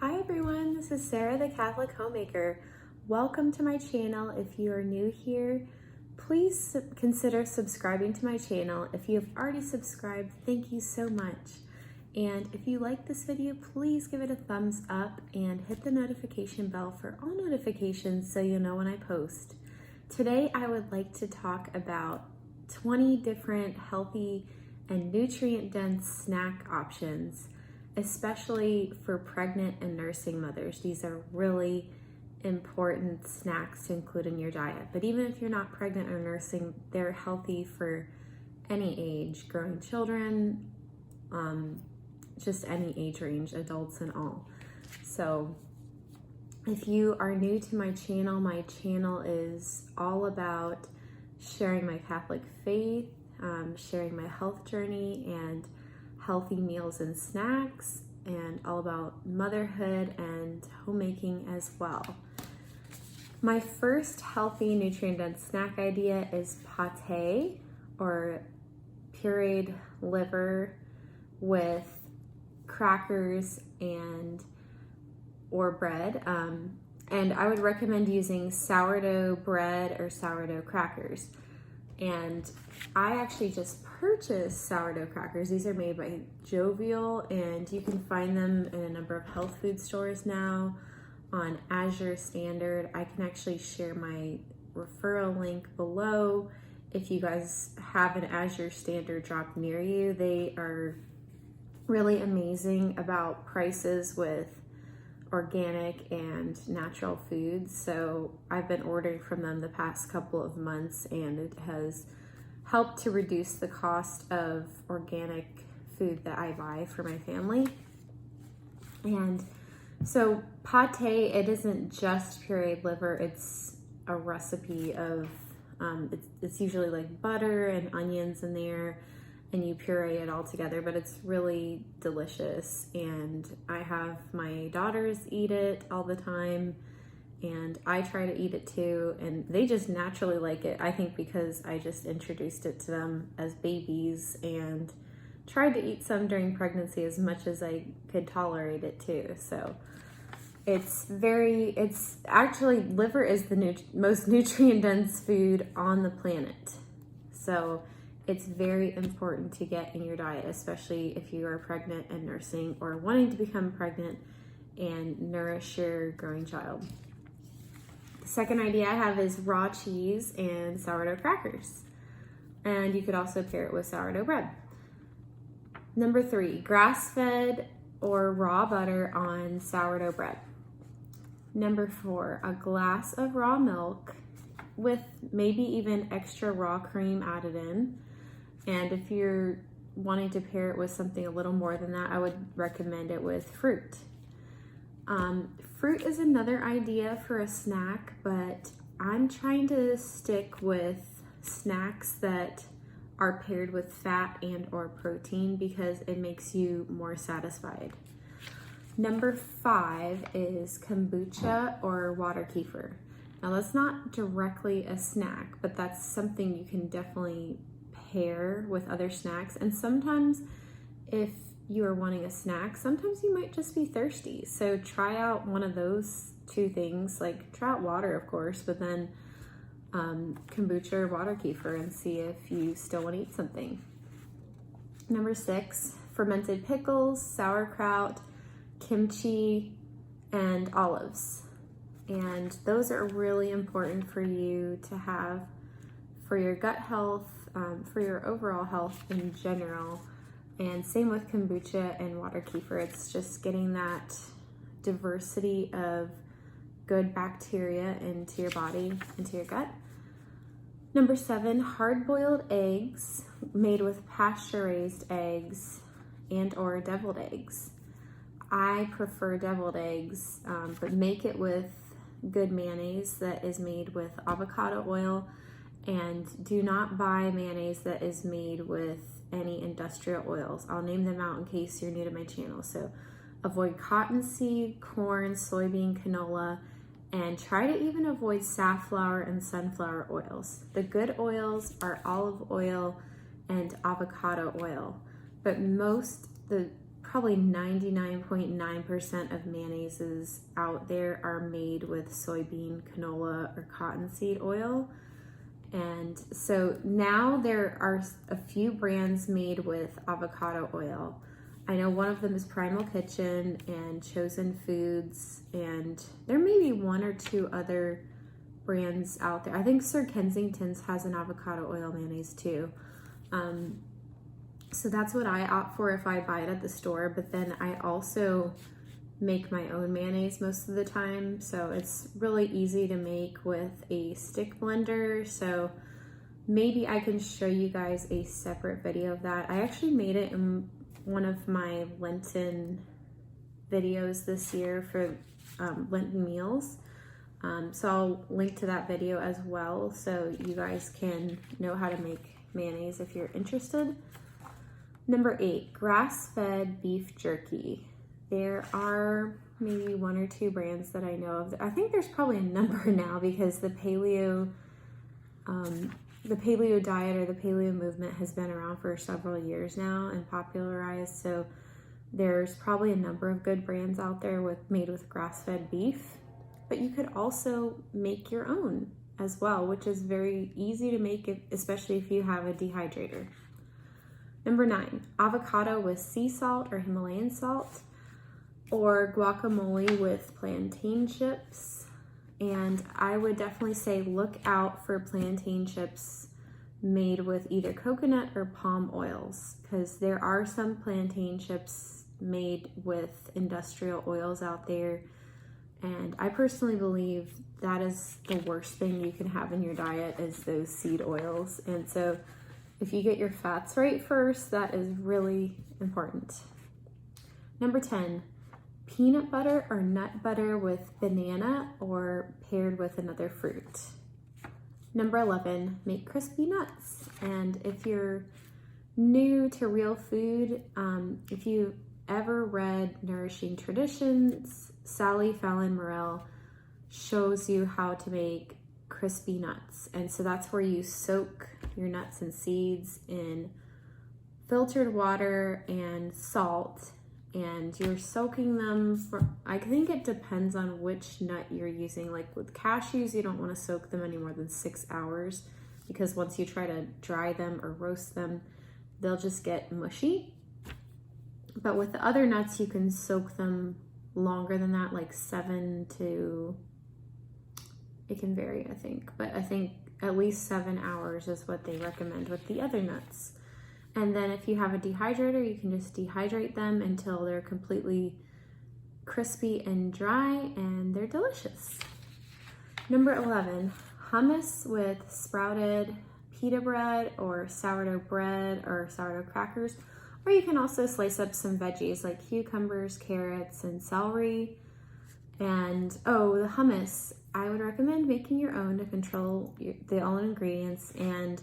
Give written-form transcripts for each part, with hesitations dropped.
Hi everyone, this is Sarah the Catholic Homemaker. Welcome to my channel. If you are new here, please consider subscribing to my channel. If you have already subscribed, thank you so much. And if you like this video, please give it a thumbs up and hit the notification bell for all notifications so you'll know when I post. Today I would like to talk about 20 different healthy and nutrient-dense snack options, especially for pregnant and nursing mothers. These are really important snacks to include in your diet. But even if you're not pregnant or nursing, they're healthy for any age, growing children, just any age range, adults and all. So if you are new to my channel is all about sharing my Catholic faith, sharing my health journey and healthy meals and snacks, and all about motherhood and homemaking as well. My first healthy nutrient-dense snack idea is pate, or pureed liver with crackers or bread. And I would recommend using sourdough bread or sourdough crackers. And I actually just purchased sourdough crackers. These are made by Jovial, and you can find them in a number of health food stores now on Azure Standard. I can actually share my referral link below if you guys have an Azure Standard drop near you. They are really amazing about prices with organic and natural foods. So I've been ordering from them the past couple of months, and it has helped to reduce the cost of organic food that I buy for my family. And so pate, it isn't just pureed liver, it's a recipe of, it's usually like butter and onions in there, and you puree it all together, but it's really delicious. And I have my daughters eat it all the time, and I try to eat it too, and they just naturally like it. I think because I just introduced it to them as babies and tried to eat some during pregnancy as much as I could tolerate it too. So it's actually, liver is the most nutrient dense food on the planet. So it's very important to get in your diet, especially if you are pregnant and nursing, or wanting to become pregnant and nourish your growing child. The second idea I have is raw cheese and sourdough crackers. And you could also pair it with sourdough bread. Number 3, grass-fed or raw butter on sourdough bread. Number 4, a glass of raw milk with maybe even extra raw cream added in. And if you're wanting to pair it with something a little more than that, I would recommend it with fruit. Fruit is another idea for a snack, but I'm trying to stick with snacks that are paired with fat and or protein because it makes you more satisfied. Number 5 is kombucha or water kefir. Now that's not directly a snack, but that's something you can definitely pair with other snacks. And sometimes if you are wanting a snack, sometimes you might just be thirsty. So try out one of those two things, like try out water, of course, but then kombucha or water kefir, and see if you still want to eat something. Number 6, fermented pickles, sauerkraut, kimchi, and olives. And those are really important for you to have for your gut health, for your overall health in general. And same with kombucha and water kefir. It's just getting that diversity of good bacteria into your body, into your gut. Number 7, hard-boiled eggs made with pasture-raised eggs and or deviled eggs. I prefer deviled eggs, but make it with good mayonnaise that is made with avocado oil, and do not buy mayonnaise that is made with any industrial oils. I'll name them out in case you're new to my channel. So avoid cottonseed, corn, soybean, canola, and try to even avoid safflower and sunflower oils. The good oils are olive oil and avocado oil, but the probably 99.9% of mayonnaises out there are made with soybean, canola, or cottonseed oil. And so now there are a few brands made with avocado oil. I know one of them is Primal Kitchen and Chosen Foods, and there may be one or two other brands out there. I think Sir Kensington's has an avocado oil mayonnaise too. So that's what I opt for if I buy it at the store, but then I also make my own mayonnaise most of the time. So it's really easy to make with a stick blender. So maybe I can show you guys a separate video of that. I actually made it in one of my Lenten videos this year for Lenten meals. So I'll link to that video as well so you guys can know how to make mayonnaise if you're interested. Number 8, grass-fed beef jerky. There are maybe one or two brands that I know of. I think there's probably a number now because the paleo diet or the paleo movement has been around for several years now and popularized. So there's probably a number of good brands out there made with grass-fed beef. But you could also make your own as well, which is very easy to make, especially if you have a dehydrator. Number 9, avocado with sea salt or Himalayan salt, or guacamole with plantain chips. And I would definitely say look out for plantain chips made with either coconut or palm oils, because there are some plantain chips made with industrial oils out there. And I personally believe that is the worst thing you can have in your diet is those seed oils. And so if you get your fats right first, that is really important. Number 10, peanut butter or nut butter with banana or paired with another fruit. Number 11, make crispy nuts. And if you're new to real food, if you ever read Nourishing Traditions, Sally Fallon Morell shows you how to make crispy nuts. And so that's where you soak your nuts and seeds in filtered water and salt, and you're soaking them for, I think it depends on which nut you're using. Like with cashews, you don't want to soak them any more than 6 hours because once you try to dry them or roast them, they'll just get mushy. But with the other nuts, you can soak them longer than that, like 7 to, it can vary, I think, but I think at least 7 hours is what they recommend with the other nuts. And then if you have a dehydrator, you can just dehydrate them until they're completely crispy and dry, and they're delicious. Number 11, hummus with sprouted pita bread or sourdough bread or sourdough crackers. Or you can also slice up some veggies like cucumbers, carrots, and celery. And the hummus, I would recommend making your own to control the own ingredients, and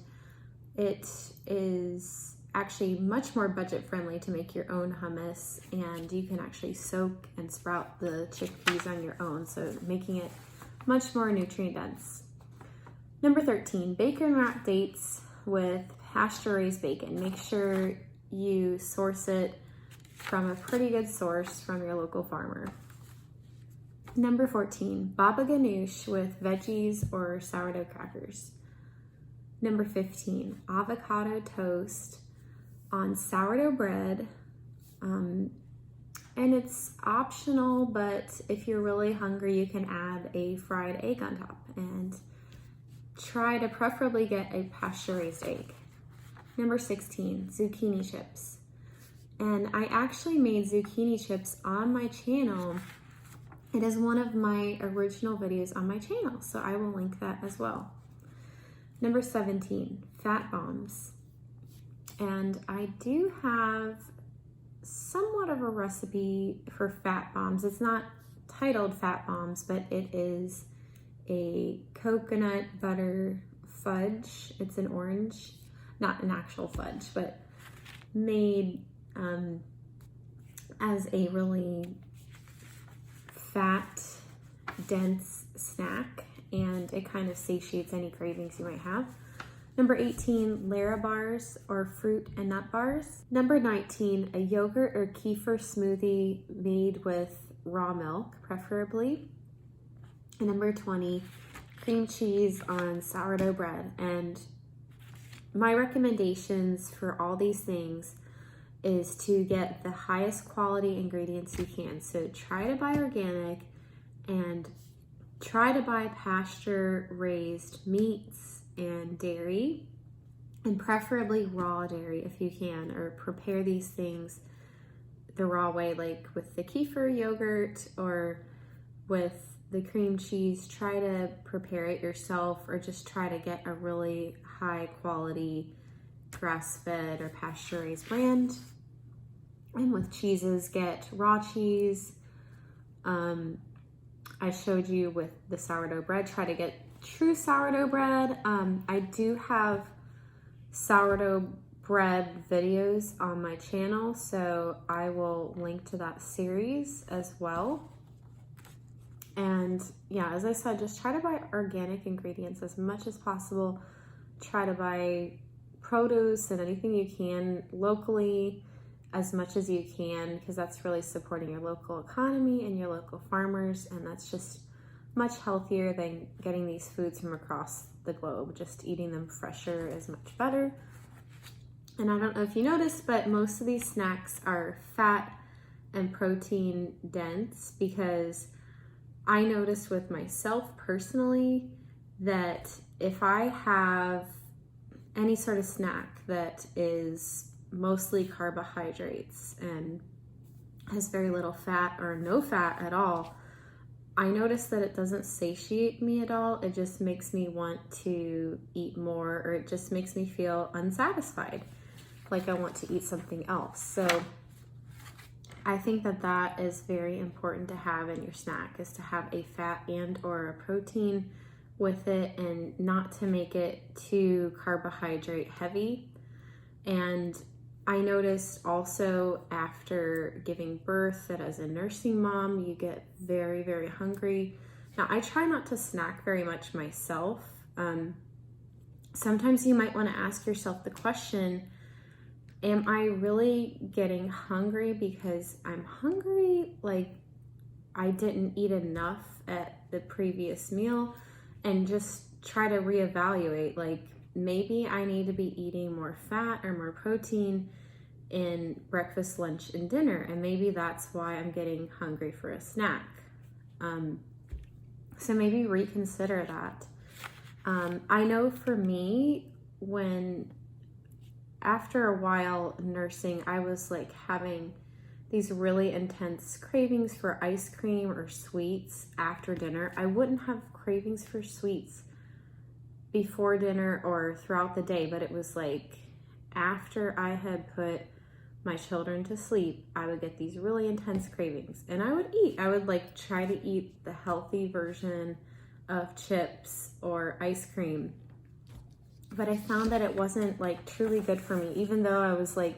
it is actually much more budget friendly to make your own hummus, and you can actually soak and sprout the chickpeas on your own, so making it much more nutrient dense. Number 13, bacon wrapped dates with pasture raised bacon. Make sure you source it from a pretty good source from your local farmer. Number 14, baba ganoush with veggies or sourdough crackers. Number 15, avocado toast on sourdough bread. And it's optional, but if you're really hungry, you can add a fried egg on top, and try to preferably get a pasture-raised egg. Number 16, zucchini chips. And I actually made zucchini chips on my channel. It is one of my original videos on my channel, so I will link that as well. Number 17, fat bombs. And I do have somewhat of a recipe for fat bombs. It's not titled fat bombs, but it is a coconut butter fudge. It's an orange, not an actual fudge, but made as a really fat, dense snack, and it kind of satiates any cravings you might have. Number 18, Lara bars or fruit and nut bars. Number 19, a yogurt or kefir smoothie made with raw milk, preferably. And number 20, cream cheese on sourdough bread. And my recommendations for all these things is to get the highest quality ingredients you can. So try to buy organic and try to buy pasture raised meats and dairy, and preferably raw dairy if you can, or prepare these things the raw way, like with the kefir yogurt or with the cream cheese. Try to prepare it yourself, or just try to get a really high quality grass-fed or pasture-raised brand. And with cheeses, get raw cheese. I showed you with the sourdough bread, try to get true sourdough bread. I do have sourdough bread videos on my channel, so I will link to that series as well. And yeah, as I said, just try to buy organic ingredients as much as possible. Try to buy produce and anything you can locally as much as you can, because that's really supporting your local economy and your local farmers, and that's just much healthier than getting these foods from across the globe. Just eating them fresher is much better. And I don't know if you noticed, but most of these snacks are fat and protein dense, because I noticed with myself personally that if I have any sort of snack that is mostly carbohydrates and has very little fat or no fat at all, I notice that it doesn't satiate me at all. It just makes me want to eat more, or it just makes me feel unsatisfied, like I want to eat something else. So I think that that is very important to have in your snack, is to have a fat and or a protein with it, and not to make it too carbohydrate heavy. And I noticed also after giving birth that as a nursing mom, you get very, very hungry. Now, I try not to snack very much myself. Sometimes you might want to ask yourself the question, am I really getting hungry because I'm hungry? Like I didn't eat enough at the previous meal? And just try to reevaluate, like maybe I need to be eating more fat or more protein in breakfast, lunch, and dinner, and maybe that's why I'm getting hungry for a snack. So maybe reconsider that. I know for me, when after a while nursing, I was like having these really intense cravings for ice cream or sweets after dinner. I wouldn't have cravings for sweets before dinner or throughout the day, but it was like after I had put my children to sleep, I would get these really intense cravings, and I would eat. I would like try to eat the healthy version of chips or ice cream, but I found that it wasn't like truly good for me. Even though I was like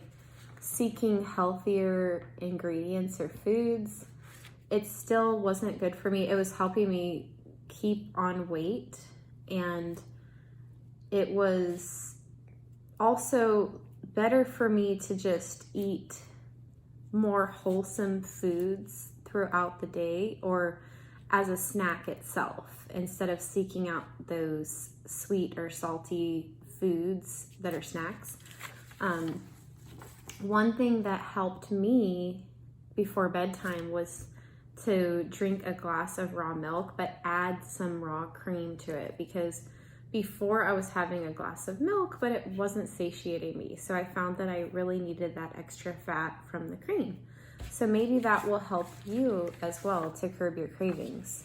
seeking healthier ingredients or foods, it still wasn't good for me. It was helping me keep on weight, and it was also better for me to just eat more wholesome foods throughout the day or as a snack itself, instead of seeking out those sweet or salty foods that are snacks. One thing that helped me before bedtime was to drink a glass of raw milk, but add some raw cream to it, because before I was having a glass of milk, but it wasn't satiating me. So I found that I really needed that extra fat from the cream. So maybe that will help you as well to curb your cravings.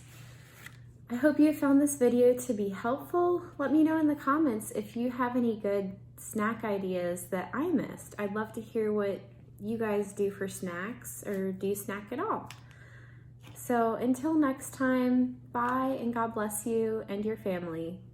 I hope you found this video to be helpful. Let me know in the comments if you have any good snack ideas that I missed. I'd love to hear what you guys do for snacks, or do you snack at all? So until next time, bye, and God bless you and your family.